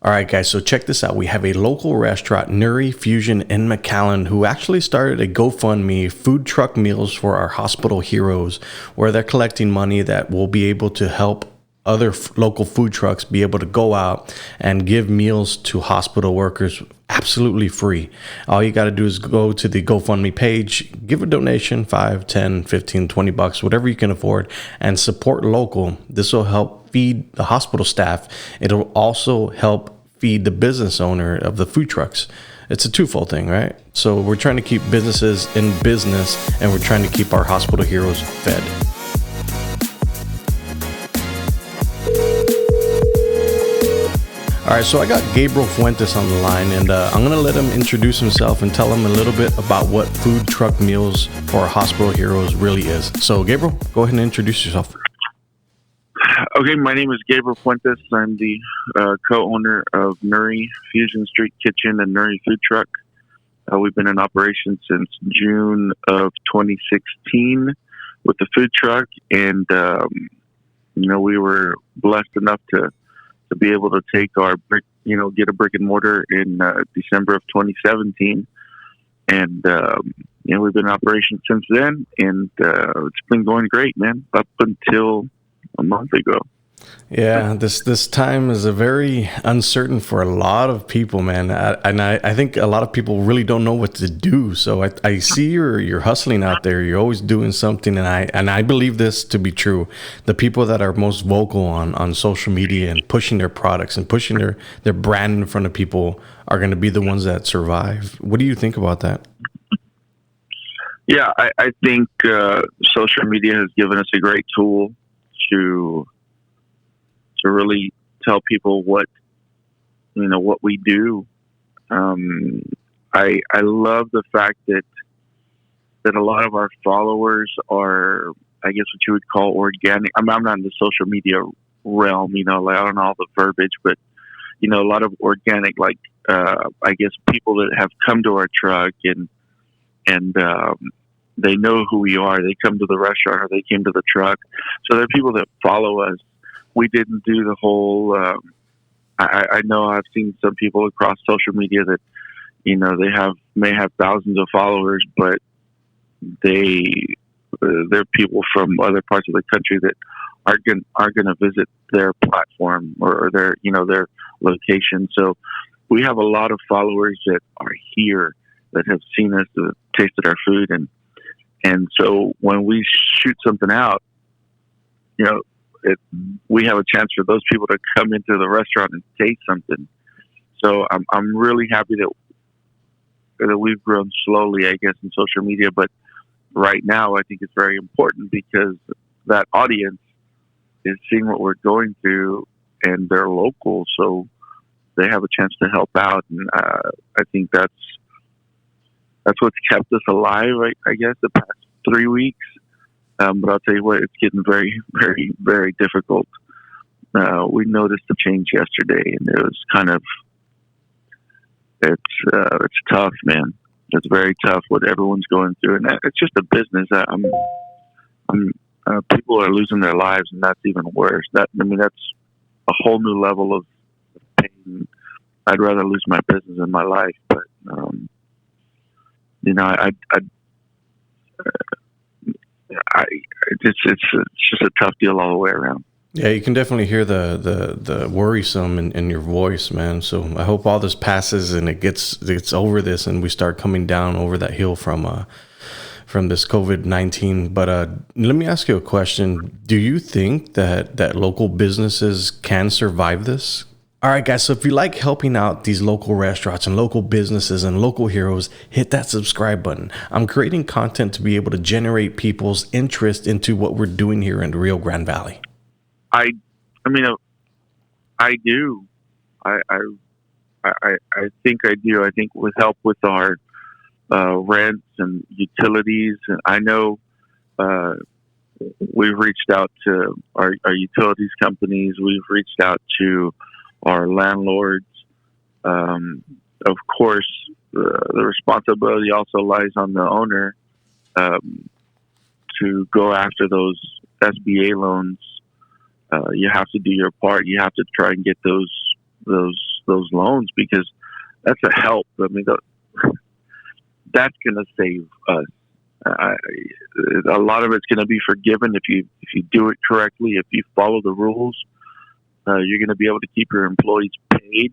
All right, guys, so check this out. We have a local restaurant, Nuri Fusion in McAllen, who actually started a GoFundMe food truck meals for our hospital heroes, where they're collecting money that will be able to help other local food trucks be able to go out and give meals to hospital workers absolutely free. All you got to do is go to the GoFundMe page, give a donation, 5, 10, 15, 20 bucks, whatever you can afford, and support local. This will help feed the hospital staff. It'll also help feed the business owner of the food trucks. It's a twofold thing, right? So we're trying to keep businesses in business, and we're trying to keep our hospital heroes fed. All right, so I got Gabriel Fuentes on the line, and I'm going to let him introduce himself and tell him a little bit about what food truck meals for our hospital heroes really is. So, Gabriel, go ahead and introduce yourself. Okay, my name is Gabriel Fuentes. I'm the co-owner of Nuri Fusion Street Kitchen and Nuri Food Truck. We've been in operation since June of 2016 with the food truck, and we were blessed enough to be able to take our brick, get a brick and mortar in December of 2017. And, we've been in operation since then, and it's been going great, man, up until a month ago. Yeah, this time is a very uncertain for a lot of people, man. I think a lot of people really don't know what to do. So I see you're hustling out there. You're always doing something, and I believe this to be true. The people that are most vocal on social media and pushing their products and pushing their brand in front of people are going to be the ones that survive. What do you think about that? Yeah, I think social media has given us a great tool to really tell people what we do. I love the fact that a lot of our followers are, I guess, what you would call organic. I'm not in the social media realm, I don't know all the verbiage, but a lot of organic, like I guess people that have come to our truck and they know who we are. They come to the restaurant or they came to the truck. So there are people that follow us. We didn't do the whole, I know I've seen some people across social media that, they may have thousands of followers, but they're people from other parts of the country that are going to visit their platform or their location. So we have a lot of followers that are here that have seen us, that tasted our food. And so when we shoot something out, we have a chance for those people to come into the restaurant and taste something. So I'm really happy that we've grown slowly, I guess, in social media. But right now, I think it's very important because that audience is seeing what we're going through, and they're local, so they have a chance to help out. And I think that's what's kept us alive, I guess, the past 3 weeks. But I'll tell you what, it's getting very, very, very difficult. We noticed the change yesterday, and it was kind of, it's tough, man. It's very tough what everyone's going through, and it's just a business. People are losing their lives, and that's even worse. That's a whole new level of pain. I'd rather lose my business than my life, but it's just a tough deal all the way around. Yeah, you can definitely hear the worrisome in your voice, man. So I hope all this passes and it gets over this, and we start coming down over that hill from this COVID-19. But let me ask you a question. Do you think that local businesses can survive this? All right, guys, so if you like helping out these local restaurants and local businesses and local heroes, hit that subscribe button. I'm creating content to be able to generate people's interest into what we're doing here in the Rio Grande Valley. I do. I think I do. I think with help with our rents and utilities, and I know we've reached out to our utilities companies. We've reached out to our landlords. Of course, the responsibility also lies on the owner to go after those SBA loans. You have to do your part. You have to try and get those those loans, because that's a help. I mean, that's going to save us. A lot of it's going to be forgiven if you do it correctly. If you follow the rules, you're going to be able to keep your employees paid.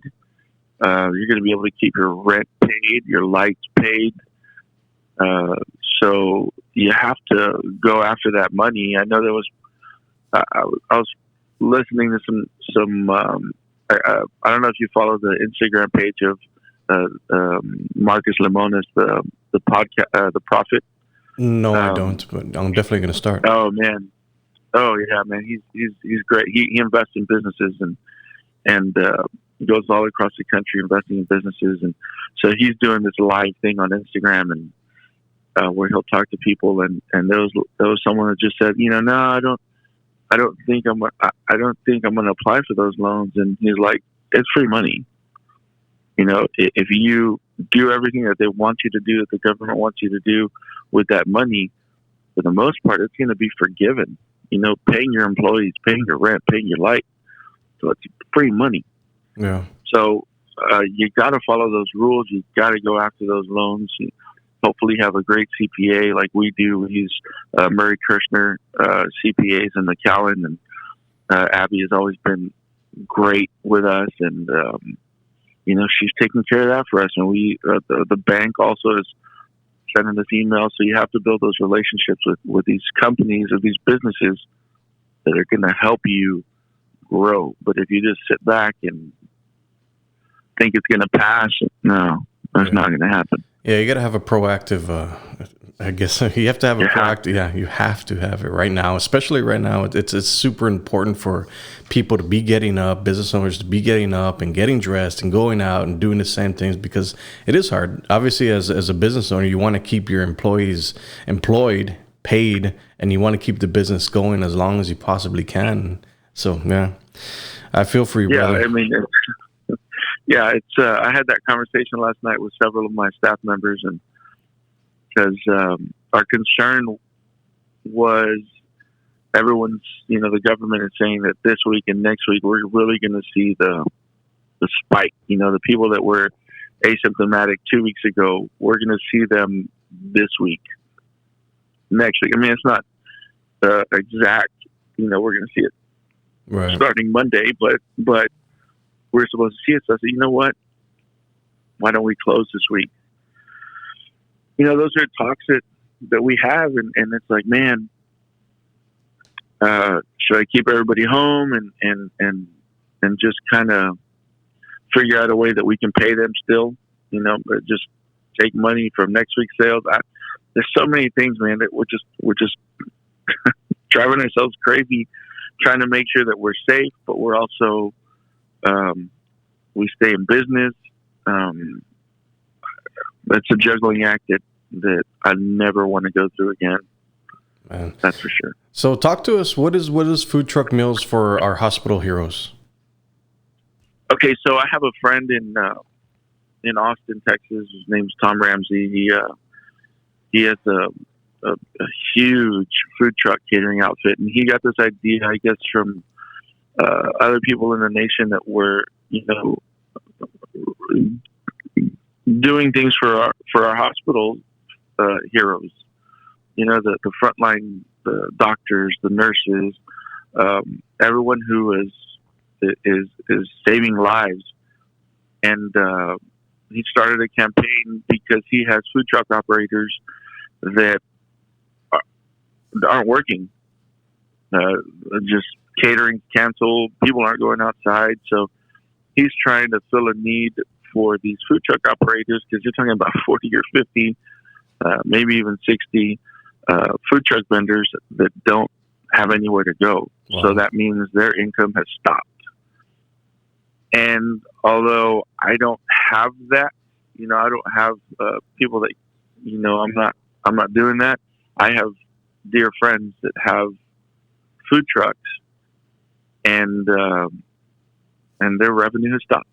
You're going to be able to keep your rent paid, your lights paid. So you have to go after that money. I know there was. I was listening to some. I don't know if you follow the Instagram page of Marcus Lemonis, the podcast, the Prophet. No, I don't, but I'm definitely going to start. Oh man, yeah, man, he's great. He invests in businesses and goes all across the country investing in businesses, and so he's doing this live thing on Instagram, and where he'll talk to people, and there was someone that just said, no, I don't think I'm going to apply for those loans, and he's like, it's free money. If you do everything that they want you to do, that the government wants you to do with that money, for the most part, it's going to be forgiven. Paying your employees, paying your rent, paying your light. So it's free money. Yeah. So you got to follow those rules. You got to go after those loans. You hopefully have a great CPA like we do. We use Murray Kirshner CPAs in McAllen, and Abby has always been great with us, and she's taking care of that for us. And we the bank also is sending us emails. So you have to build those relationships with these companies or these businesses that are going to help you grow. But if you just sit back and think it's going to pass, no, that's not going to happen. Yeah, you got to have a proactive, I guess you have to have a proactive, you have to have it right now, especially right now. It's super important for people to be getting up, business owners to be getting up and getting dressed and going out and doing the same things, because it is hard. Obviously, as a business owner, you want to keep your employees employed, paid, and you want to keep the business going as long as you possibly can. So, yeah, I feel for you, brother. I mean, it's I had that conversation last night with several of my staff members, and because our concern was everyone's, the government is saying that this week and next week we're really going to see the spike. The people that were asymptomatic 2 weeks ago, we're going to see them this week, next week. I mean, it's not exact. We're going to see it starting Monday, but we're supposed to see it. So I said, you know what? Why don't we close this week? Those are talks that we have, and it's like, man, should I keep everybody home and just kind of figure out a way that we can pay them still, but just take money from next week's sales? There's so many things, man, that we're just driving ourselves crazy, trying to make sure that we're safe, but we're also we stay in business. It's a juggling act that I never want to go through again. Man. That's for sure. So talk to us. What is Food Truck Meals for our hospital heroes? Okay, so I have a friend in Austin, Texas. His name's Tom Ramsey. He has a huge food truck catering outfit, and he got this idea, I guess, from other people in the nation that were, doing things for our hospital heroes. The frontline, the doctors, the nurses, everyone who is saving lives. And he started a campaign because he has food truck operators that aren't working. Just catering canceled. People aren't going outside. So he's trying to fill a need for these food truck operators, because you're talking about 40 or 50, maybe even 60 food truck vendors that don't have anywhere to go. Wow. So that means their income has stopped. And although I don't have that, I don't have people that, I'm not doing that. I have dear friends that have food trucks, and their revenue has stopped.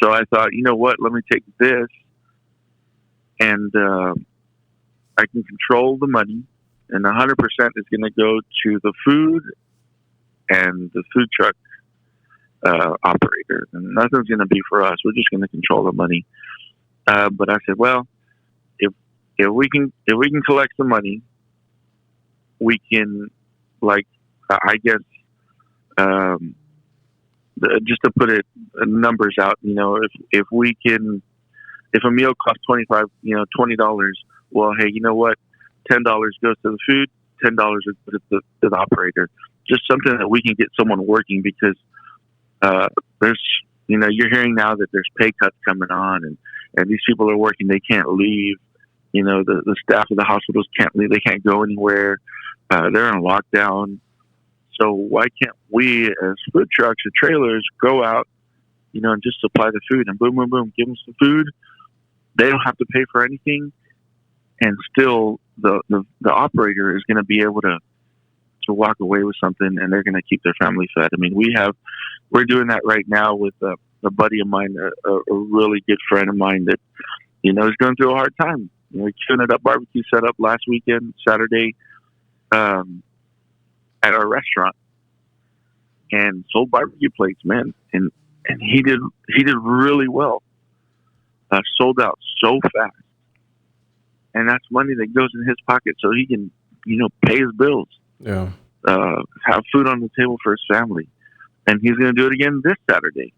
So I thought, you know what, let me take this, and I can control the money, and 100% is going to go to the food and the food truck operator, and nothing's going to be for us. We're just going to control the money. But I said, well, if we can collect the money, we can, like, I guess, just to put it numbers out, if we can, if a meal costs $20, well, hey, you know what, $10 goes to the food, $10 is to the operator. Just something that we can get someone working, because there's, you're hearing now that there's pay cuts coming on, and these people are working, they can't leave. The staff of the hospitals can't leave, they can't go anywhere. They're in lockdown. So why can't we, as food trucks or trailers, go out, and just supply the food, and boom, boom, boom, give them some food. They don't have to pay for anything, and still the operator is going to be able to walk away with something, and they're going to keep their family fed. I mean, we're doing that right now with a buddy of mine, a really good friend of mine that, is going through a hard time. Tune It Up barbecue set up last weekend, Saturday, at our restaurant, and sold barbecue plates, man. And he did really well. Sold out so fast. And that's money that goes in his pocket so he can, pay his bills. Yeah. Have food on the table for his family. And he's going to do it again this Saturday.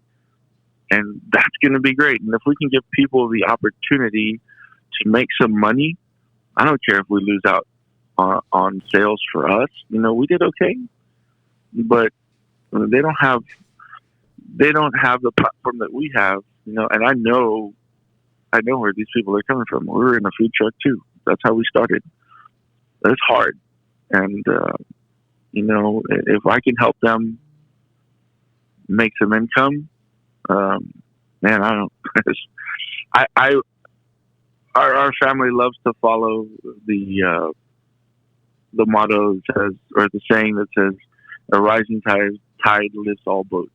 And that's going to be great. And if we can give people the opportunity to make some money, I don't care if we lose out on sales for us. We did okay. But they don't have the platform that we have, and I know where these people are coming from. We were in a food truck too. That's how we started. It's hard. And, if I can help them make some income, man, I don't, our family loves to follow the motto that says, or the saying that says, a rising tide lifts all boats.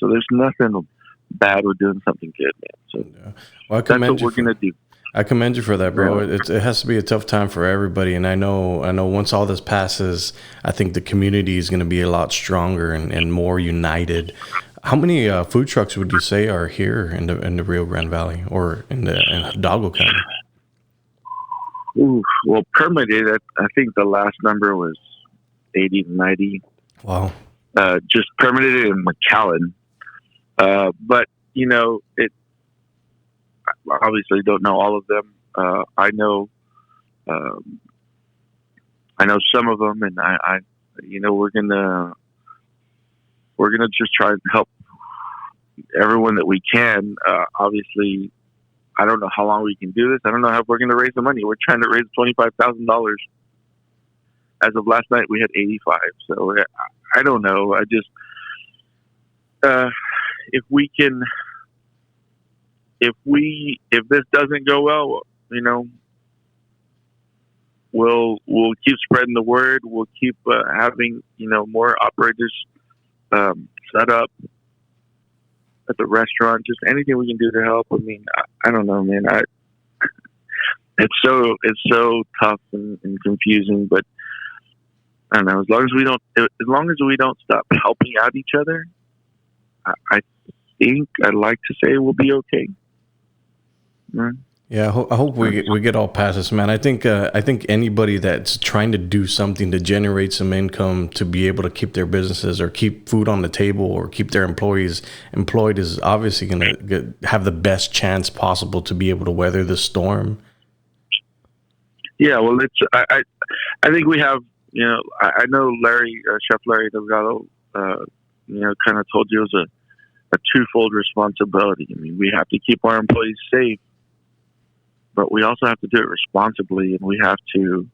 So there's nothing bad with doing something good, man. So yeah. Well, that's what we're going to do. I commend you for that, bro. It has to be a tough time for everybody, and I know once all this passes, I think the community is going to be a lot stronger and more united. How many food trucks would you say are here in the Rio Grande Valley or in Hidalgo County? Ooh, well, permitted, I think the last number was 80 to 90. Wow. Just permitted in McAllen. But, I obviously don't know all of them. I know some of them, and we're gonna just try and help everyone that we can. Obviously, I don't know how long we can do this. I don't know how we're going to raise the money. We're trying to raise $25,000. As of last night, we had 85. So I don't know. I just, if this doesn't go well, we'll keep spreading the word. We'll keep having, more operators set up at the restaurant. Just anything we can do to help. I mean, I don't know, man. It's so tough and confusing, but I don't know. As long as we don't stop helping out each other, I think I'd like to say we'll be okay. Mm-hmm. Yeah, I hope we get all past this, man. I think anybody that's trying to do something to generate some income to be able to keep their businesses or keep food on the table or keep their employees employed is obviously going to have the best chance possible to be able to weather the storm. Yeah, well, I think we have, I know Larry, Chef Larry Delgado, kind of told you it was a twofold responsibility. I mean, we have to keep our employees safe, but we also have to do it responsibly, and we have to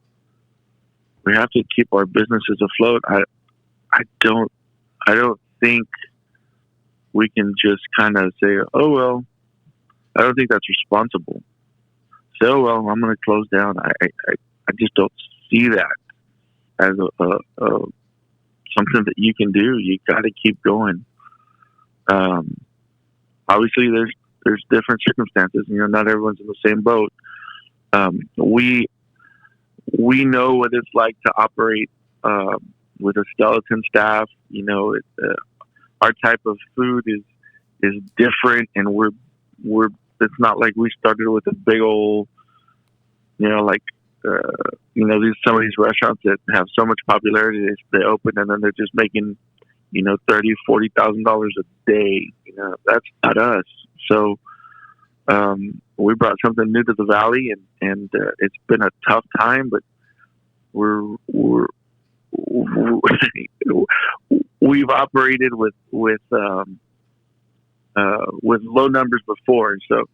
keep our businesses afloat. I don't think we can just kind of say, oh well, I don't think that's responsible. Say, oh well, I'm going to close down. I just don't see that as a something that you can do. You got to keep going. Obviously, there's different circumstances. Not everyone's in the same boat. We know what it's like to operate with a skeleton staff. our type of food is different, and we're it's not like we started with a big old, like these some of these restaurants that have so much popularity, they open and then they're just making $30,000-$40,000 a day. That's not us. So we brought something new to the valley, and it's been a tough time, but we've operated with low numbers before, and so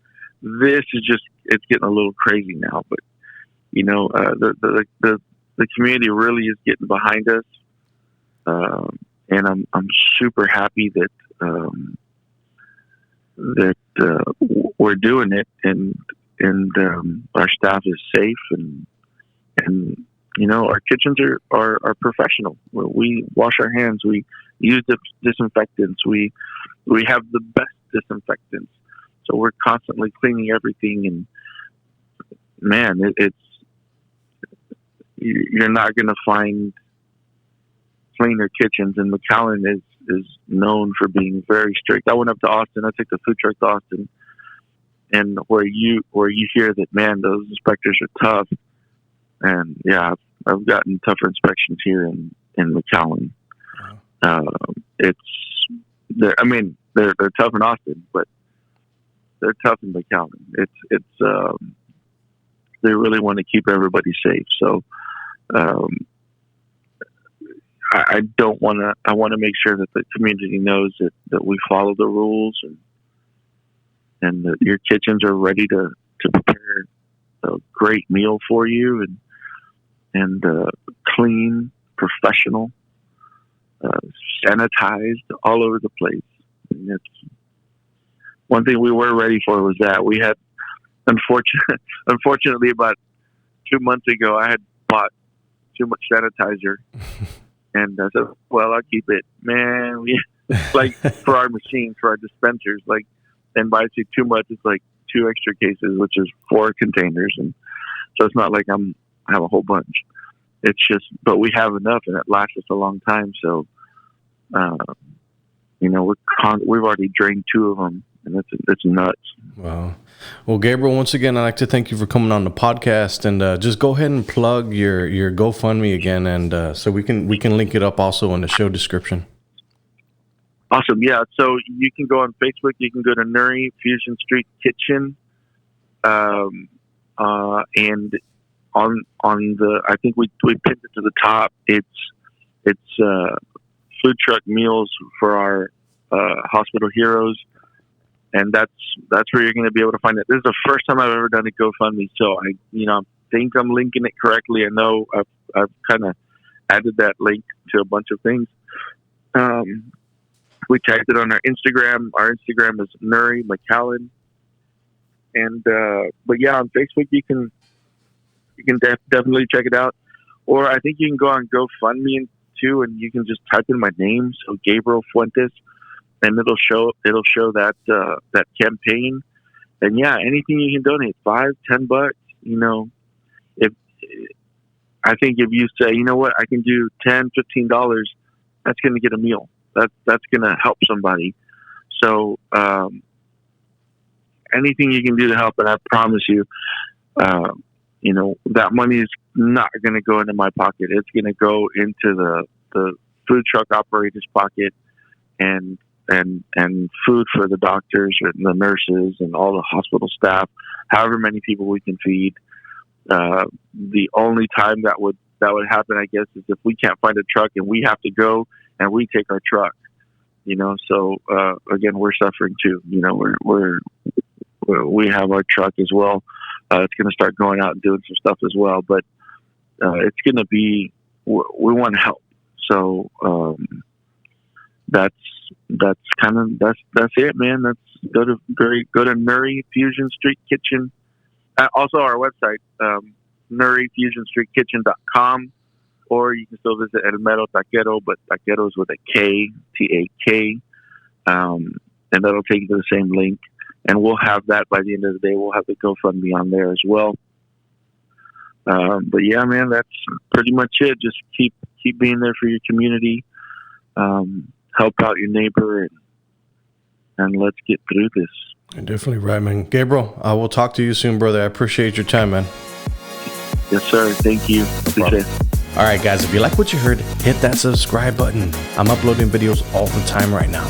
this is it's getting a little crazy now. But the community really is getting behind us, and I'm super happy that we're doing it, and our staff is safe, and our kitchens are professional. We wash our hands. We use disinfectants. We have the best disinfectants. So we're constantly cleaning everything. And man, you're not going to find cleaner kitchens. And McAllen is known for being very strict. I went up to Austin. I took the food truck to Austin, and where you hear that, man, those inspectors are tough. And yeah, I've gotten tougher inspections here in McAllen. They're tough in Austin, but they're tough in McAllen. They really want to keep everybody safe. So I don't want to. I want to make sure that the community knows that we follow the rules, and that your kitchens are ready to prepare a great meal for you, and clean, professional, sanitized all over the place. And it's one thing we were ready for was that we had, unfortunately, about 2 months ago, I had bought too much sanitizer, and I said, "Well, I'll keep it, man." Like for our machines, for our dispensers, and by I say too much, it's like 2 extra cases, which is 4 containers, and so it's not like I have a whole bunch. It's just, but we have enough, and it lasts us a long time. So, we've already drained 2 of them, and it's nuts. Wow. Well, Gabriel, once again, I'd like to thank you for coming on the podcast, and just go ahead and plug your GoFundMe again, and so we can link it up also in the show description. Awesome. Yeah. So you can go on Facebook. You can go to Nuri Fusion Street Kitchen, and on the, I think we pinned it to the top. It's food truck meals for our hospital heroes, and that's where you're going to be able to find it. This is the first time I've ever done a GoFundMe, so I think I'm linking it correctly. I know I've kind of added that link to a bunch of things. We tagged it on our Instagram. Our Instagram is Nuri McAllen, and but yeah, on Facebook you can definitely check it out, or I think you can go on GoFundMe too, and you can just type in my name, so Gabriel Fuentes, and it'll show that that campaign. And yeah, anything you can donate, $5-10. If I think if you say, you know what, I can do $10-15, that's going to get a meal. That's going to help somebody. So anything you can do to help, and I promise you, that money is not going to go into my pocket. It's going to go into the food truck operator's pocket, and food for the doctors and the nurses and all the hospital staff, however many people we can feed. The only time that would happen, I guess, is if we can't find a truck and we have to go and we take our truck. So again, we're suffering too. We have our truck as well. It's going to start going out and doing some stuff as well, but it's going to be, we want to help. So that's it, man. Go to Nuri Fusion Street Kitchen. Also our website, NuriFusionStreetKitchen.com, or you can still visit El Mero Taquero, but Taquero is with a K, T-A-K, and that'll take you to the same link. And we'll have that by the end of the day. We'll have the GoFundMe on there as well. But yeah, man, that's pretty much it. Just keep being there for your community. help out your neighbor, and let's get through this. You're definitely right, man. Gabriel, I will talk to you soon, brother. I appreciate your time, man. Yes, sir. Thank you. Appreciate it. All right, guys, if you like what you heard, hit that subscribe button. I'm uploading videos all the time right now.